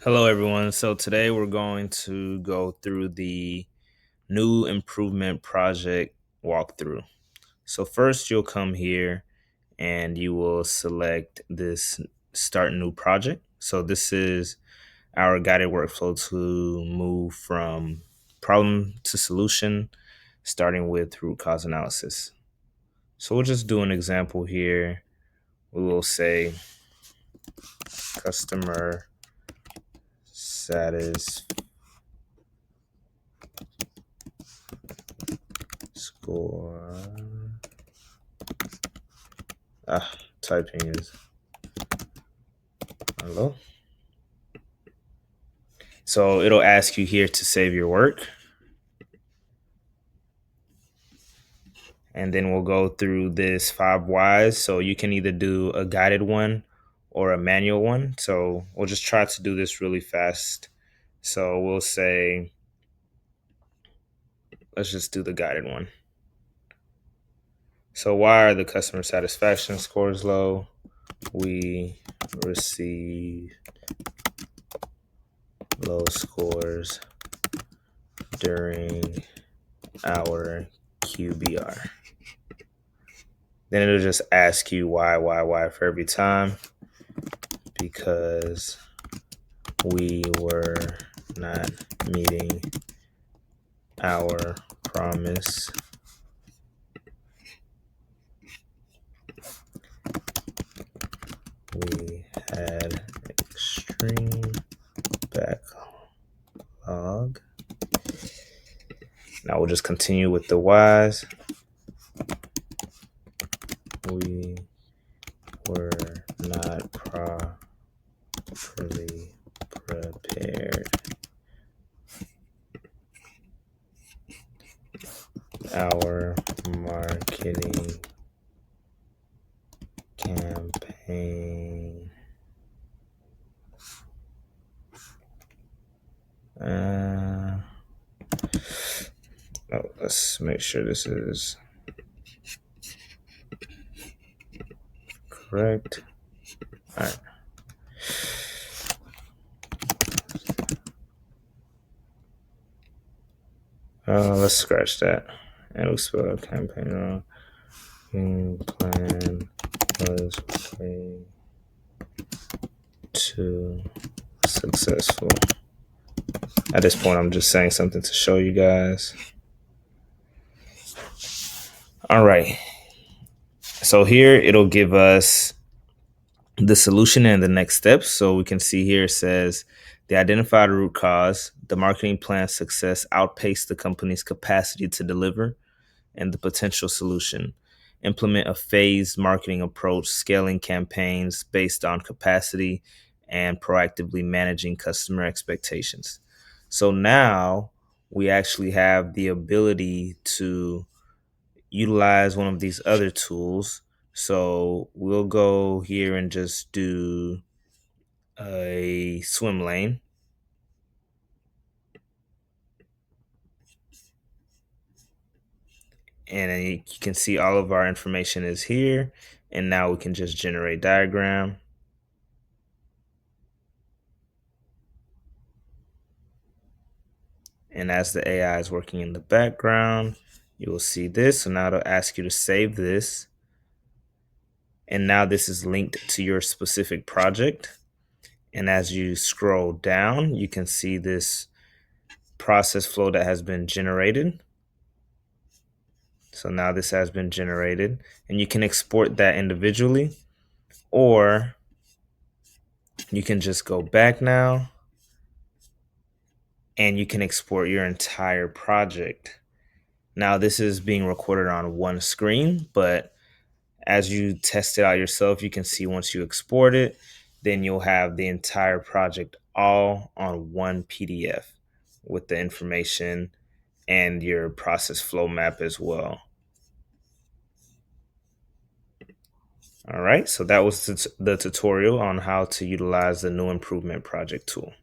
Hello, everyone. So today we're going to go through the new improvement project walkthrough. So first you'll come here and you will select this start new project. So this is our guided workflow to move from problem to solution, starting with root cause analysis. So we'll just do an example here. We will say customer satisfaction score. Typing is hello. So it'll ask you here to save your work. And then we'll go through this 5 whys. So you can either do a guided one or a manual one. So we'll just try to do this really fast. So we'll say, let's just do the guided one. So why are the customer satisfaction scores low? We receive low scores during our QBR. Then it'll just ask you why for every time. Because we were not meeting our promise. We had extreme backlog. Now we'll just continue with the whys. We were not properly prepared. Our marketing campaign let's make sure this is correct. All right. Let's scratch that. And we spelled campaign wrong. Plan was way too successful. At this point, I'm just saying something to show you guys. All right. So here it'll give us the solution and the next steps. So we can see here it says the identified root cause, the marketing plan success outpaced the company's capacity to deliver, and the potential solution. Implement a phased marketing approach, scaling campaigns based on capacity and proactively managing customer expectations. So now we actually have the ability to utilize one of these other tools. So we'll go here and just do a swim lane. And then you can see all of our information is here. And now we can just generate diagram. And as the AI is working in the background, you will see this. So now it'll ask you to save this. And now this is linked to your specific project. And as you scroll down, you can see this process flow that has been generated. So now this has been generated, and you can export that individually, or you can just go back now and you can export your entire project. Now this is being recorded on one screen, but as you test it out yourself, you can see once you export it, then you'll have the entire project all on one PDF with the information and your process flow map as well. All right, so that was the tutorial on how to utilize the new improvement project tool.